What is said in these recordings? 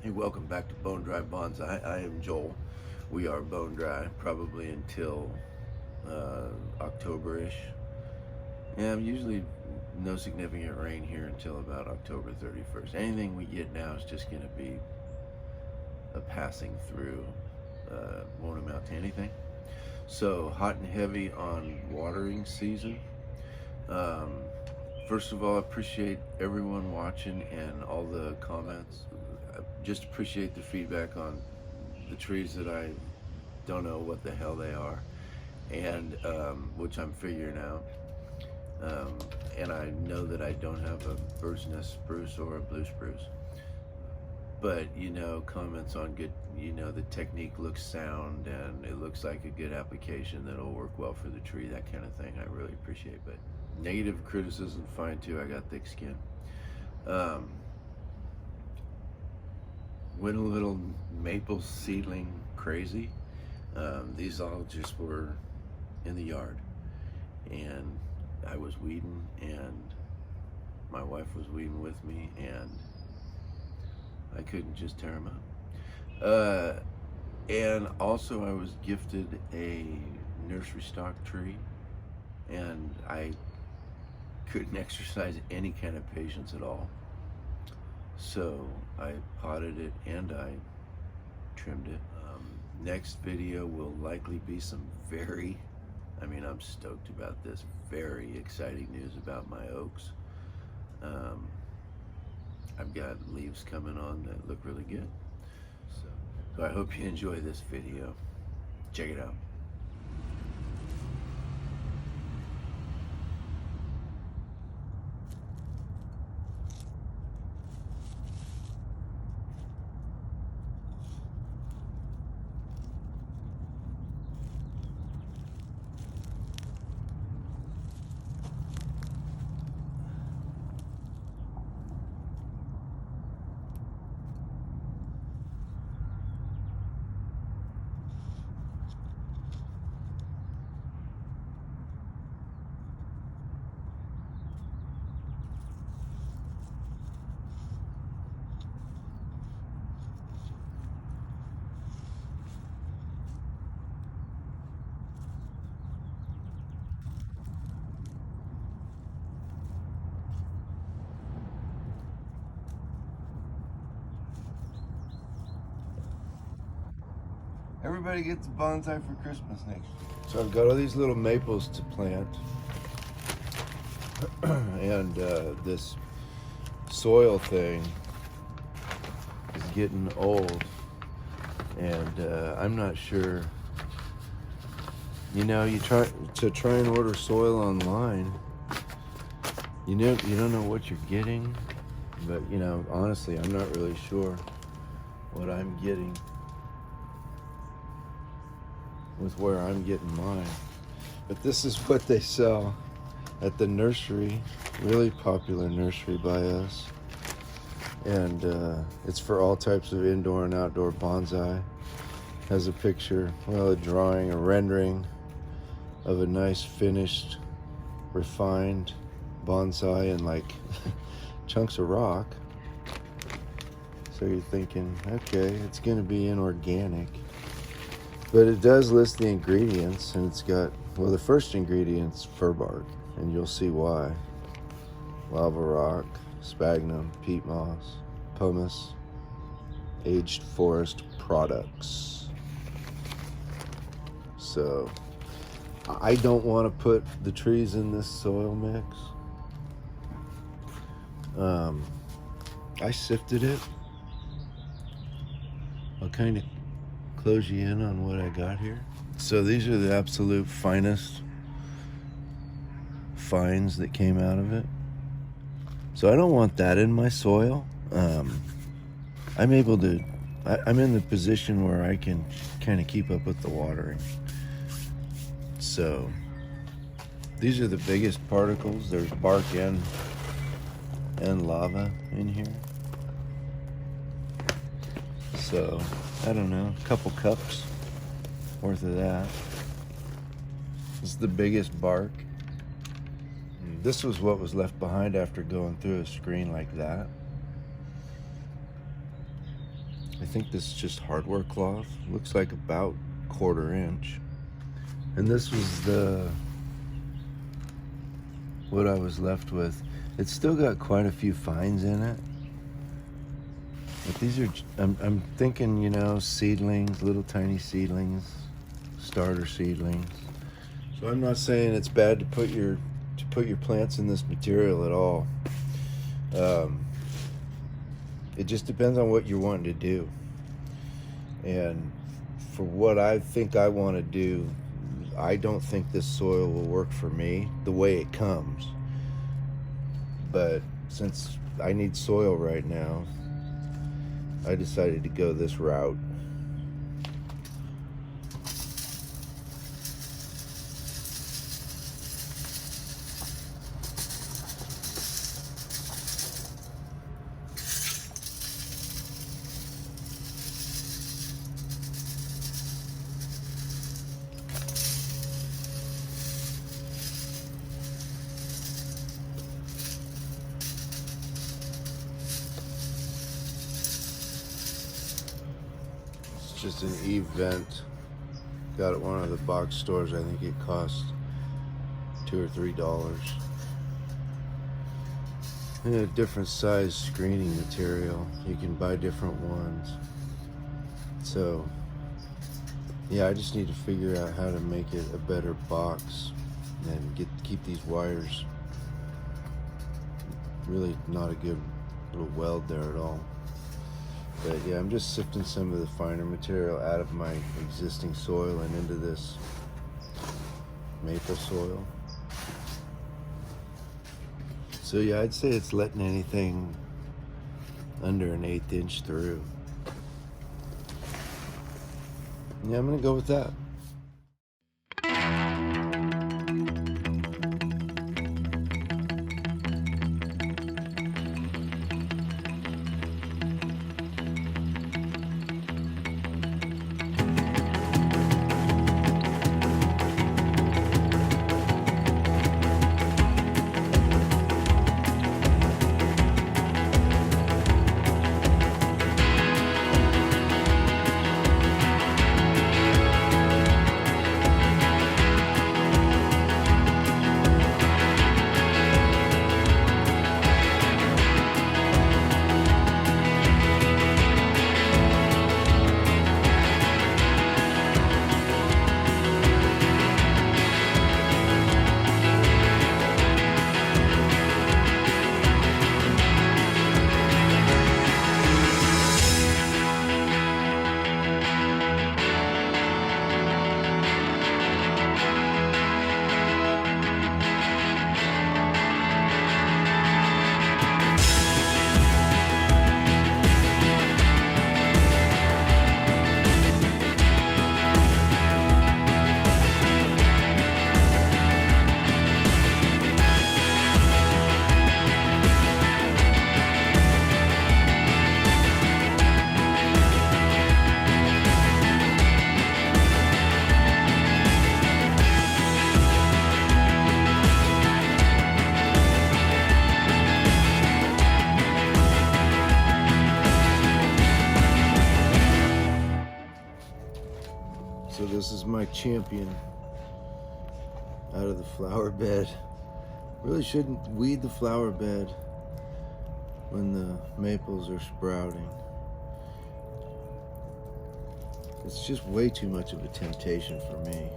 Hey, welcome back to BoneDry Bonsai. I am Joel. We are bone dry probably until October-ish. Yeah, usually no significant rain here until about October 31st. Anything we get now is just going to be a passing through. Won't amount to anything. So hot and heavy on watering season. Um, First of all, I appreciate everyone watching and all the comments. I just appreciate the feedback on the trees that I don't know what the hell they are, and which I'm figuring out. Um, and I know that I don't have a bird's nest spruce or a blue spruce. But comments on good, the technique looks sound and it looks like a good application that'll work well for the tree, that kind of thing. I really appreciate. But negative criticism, fine too. I got thick skin. Um, Went a little maple seedling crazy. These all just were in the yard, and I was weeding, and my wife was weeding with me, and I couldn't just tear them up. And also, I was gifted a nursery stock tree, and I couldn't exercise any kind of patience at all. So I potted it and I trimmed it. Next video will likely be some I'm stoked about this, very exciting news about my oaks. I've got leaves coming on that look really good. So I hope you enjoy this video. Check it out. Everybody gets a bonsai for Christmas next year. So I've got all these little maples to plant. And this soil thing is getting old. And I'm not sure. You try and order soil online. You don't know what you're getting. But honestly, I'm not really sure what I'm getting with where I'm getting mine. But this is what they sell at the nursery, really popular nursery by us. And it's for all types of indoor and outdoor bonsai. Has a picture, a drawing, a rendering of a nice finished, refined bonsai and like chunks of rock. So you're thinking, okay, it's gonna be inorganic. But it does list the ingredients, and it's got, the first ingredient's fir bark, and you'll see why. Lava rock, sphagnum, peat moss, pumice, aged forest products. So I don't want to put the trees in this soil mix. I sifted it. I'll kind of close you in on what I got here. So these are the absolute finest fines that came out of it. So I don't want that in my soil. I'm in the position where I can kind of keep up with the watering. So these are the biggest particles. There's bark and lava in here. So I don't know, a couple cups worth of that. This is the biggest bark. This was what was left behind after going through a screen like that. think this is just hardware cloth. Looks like about 1/4 inch. And this was what I was left with. It's still got quite a few fines in it. But these are, I'm thinking, you know, seedlings, little tiny seedlings, starter seedlings. So I'm not saying it's bad to put your plants in this material at all. It just depends on what you're wanting to do. And for what I think I want to do, I don't think this soil will work for me the way it comes. But since I need soil right now, I decided to go this route. Just an event. Got at one of the box stores. I think it cost $2 or $3. And a different size screening material. You can buy different ones. So yeah, I just need to figure out how to make it a better box and keep these wires. Really not a good little weld there at all. But yeah, I'm just sifting some of the finer material out of my existing soil and into this maple soil. So yeah, I'd say it's letting anything under an 1/8 inch through. Yeah, I'm gonna go with that. So this is my champion out of the flower bed. Really shouldn't weed the flower bed when the maples are sprouting. It's just way too much of a temptation for me.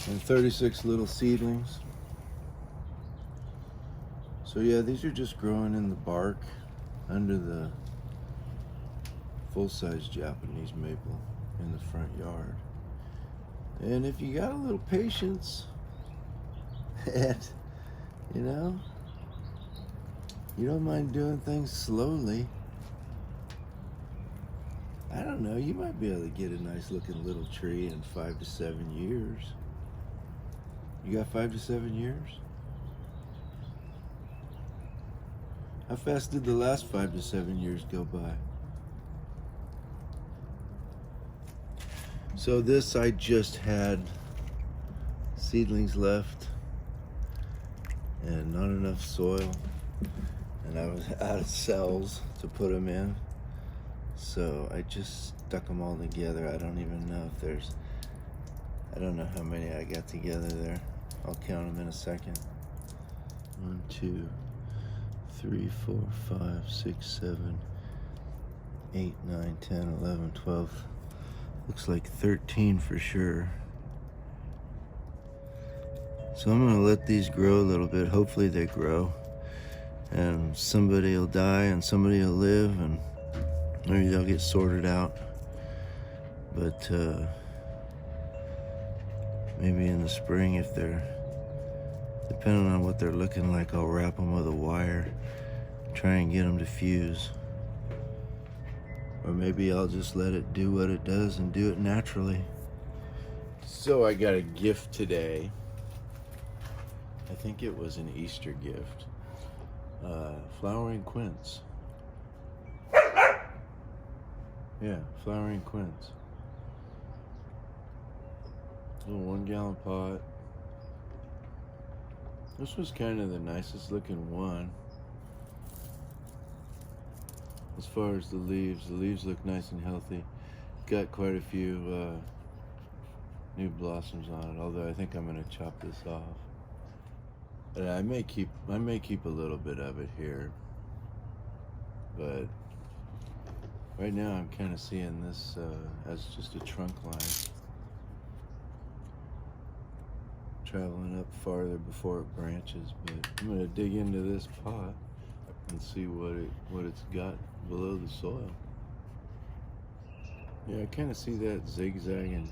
And 36 little seedlings. So yeah, these are just growing in the bark under the full-size Japanese maple in the front yard. And if you got a little patience and, you know, you don't mind doing things slowly, I don't know, you might be able to get a nice looking little tree in 5 to 7 years. You got 5 to 7 years? How fast did the last 5 to 7 years go by? So this, I just had seedlings left and not enough soil, and I was out of cells to put them in. So I just stuck them all together. I don't even know if there's, I don't know how many I got together there. I'll count them in a second. 1, 2, 3, 4, 5, 6, 7, 8, 9, 10, 11, 12. Looks like 13 for sure. So I'm gonna let these grow a little bit. Hopefully they grow. And somebody will die and somebody will live, and maybe they'll get sorted out. But maybe in the spring, if they're, depending on what they're looking like, I'll wrap them with a wire, try and get them to fuse. Or maybe I'll just let it do what it does and do it naturally. So I got a gift today. I think it was an Easter gift. Flowering quince. Yeah, flowering quince. Little 1 gallon pot. This was kind of the nicest looking one. As far as the leaves look nice and healthy. Got quite a few new blossoms on it, although I think I'm gonna chop this off. And I may keep a little bit of it here, but right now I'm kind of seeing this as just a trunk line, traveling up farther before it branches. But I'm gonna dig into this pot and see what it's got below the soil. Yeah, I kind of see that zigzagging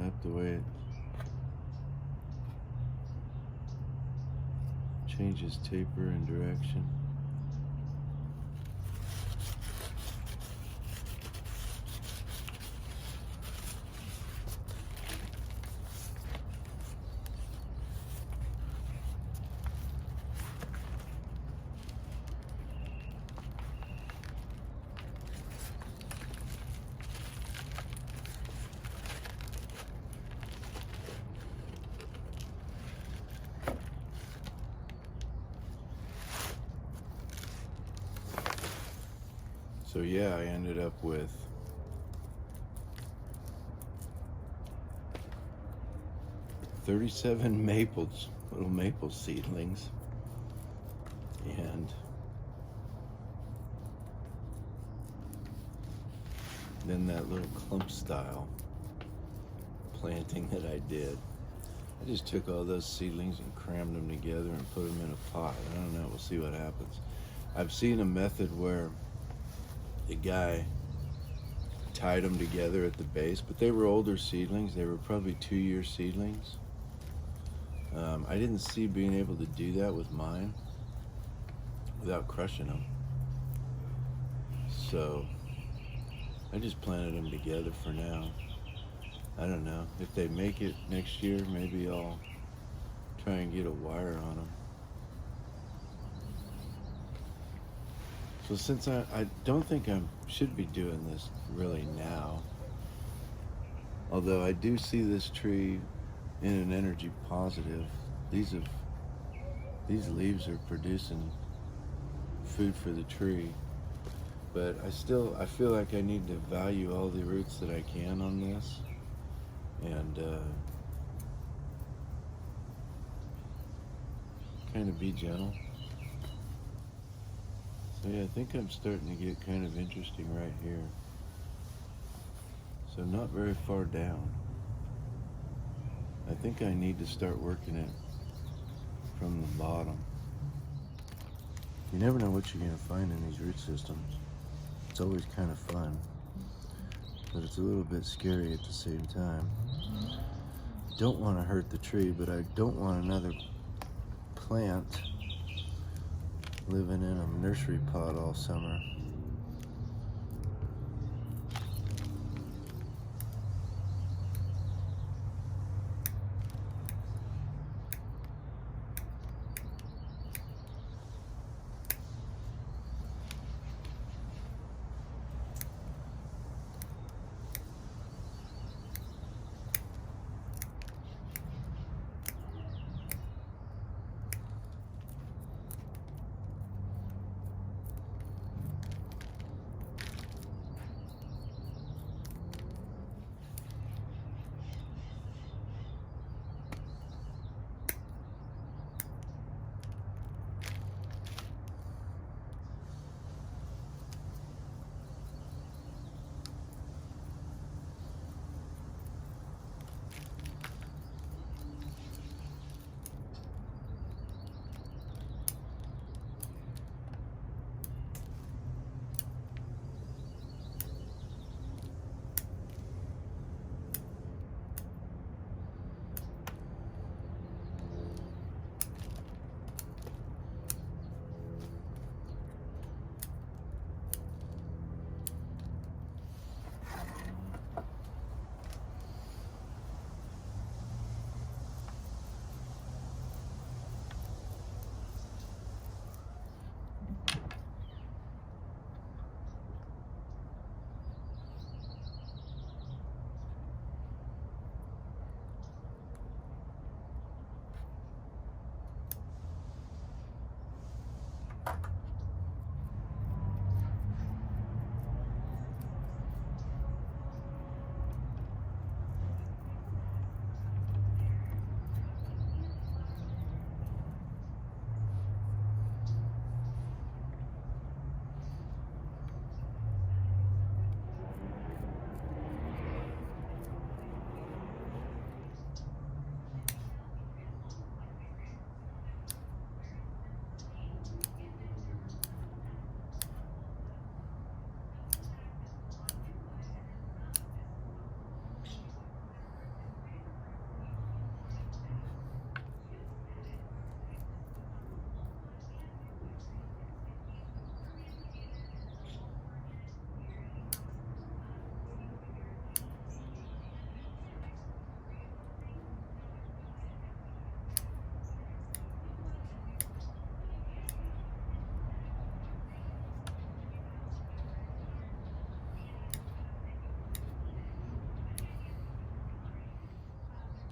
up the way it changes taper and direction. So yeah, I ended up with 37 little maple seedlings, and then that little clump style planting that I did. I just took all those seedlings and crammed them together and put them in a pot. I don't know, we'll see what happens. I've seen a method where the guy tied them together at the base, but they were older seedlings. They were probably 2-year seedlings. I didn't see being able to do that with mine without crushing them. So I just planted them together for now. I don't know. If they make it next year, maybe I'll try and get a wire on them. So since I don't think I should be doing this really now, although I do see this tree in an energy positive. These leaves are producing food for the tree, but I feel like I need to value all the roots that I can on this, and kind of be gentle. So yeah, I think I'm starting to get kind of interesting right here. So not very far down. I think I need to start working it from the bottom. You never know what you're going to find in these root systems. It's always kind of fun, but it's a little bit scary at the same time. Don't want to hurt the tree, but I don't want another plant living in a nursery pot all summer.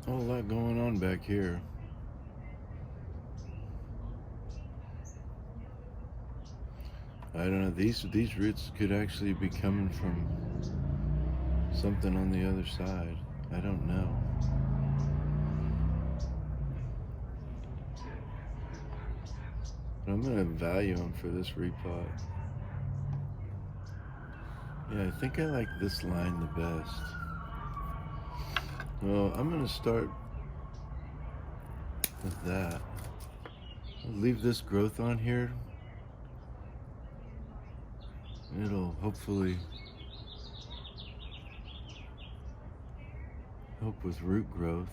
a lot going on back here. I don't know. These roots could actually be coming from something on the other side. I don't know. But I'm gonna value them for this repot. Yeah, I think I like this line the best. Well, I'm gonna start with that. I'll leave this growth on here. It'll hopefully help with root growth.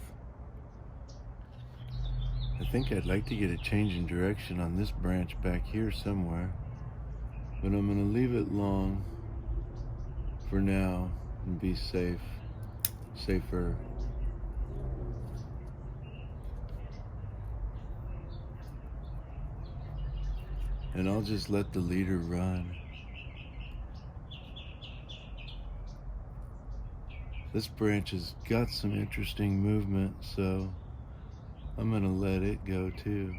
I think I'd like to get a change in direction on this branch back here somewhere, but I'm gonna leave it long for now and be safer. And I'll just let the leader run. This branch has got some interesting movement, so I'm gonna let it go too.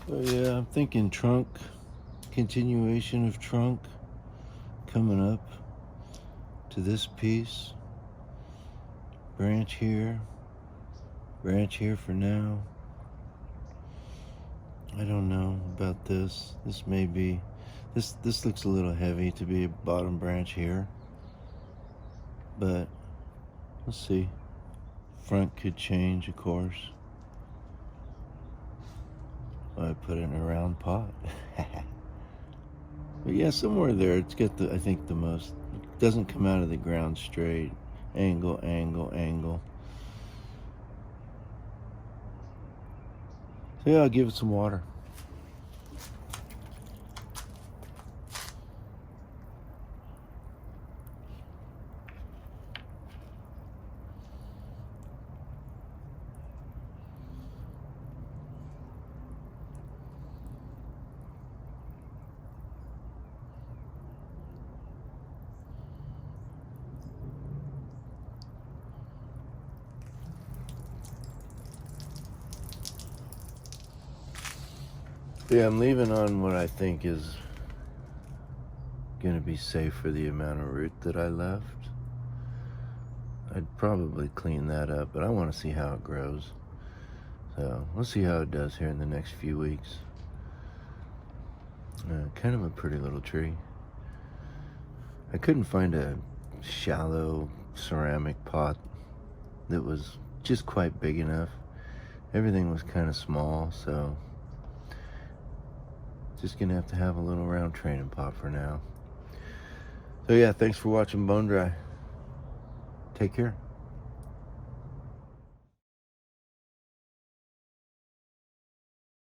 So yeah, I'm thinking trunk, continuation of trunk coming up to this piece. Branch here for now. I don't know about this. This may be, this looks a little heavy to be a bottom branch here, but we'll see. Front could change, of course. I put it in a round pot. But yeah, somewhere there, it's got I think the most, it doesn't come out of the ground straight. Angle, angle, angle. So yeah, I'll give it some water. Yeah, I'm leaving on what I think is going to be safe for the amount of root that I left. I'd probably clean that up, but I want to see how it grows. So we'll see how it does here in the next few weeks. Kind of a pretty little tree. I couldn't find a shallow ceramic pot that was just quite big enough. Everything was kind of small, so just gonna have to have a little round training pot for now. So yeah, thanks for watching Bone Dry. Take care.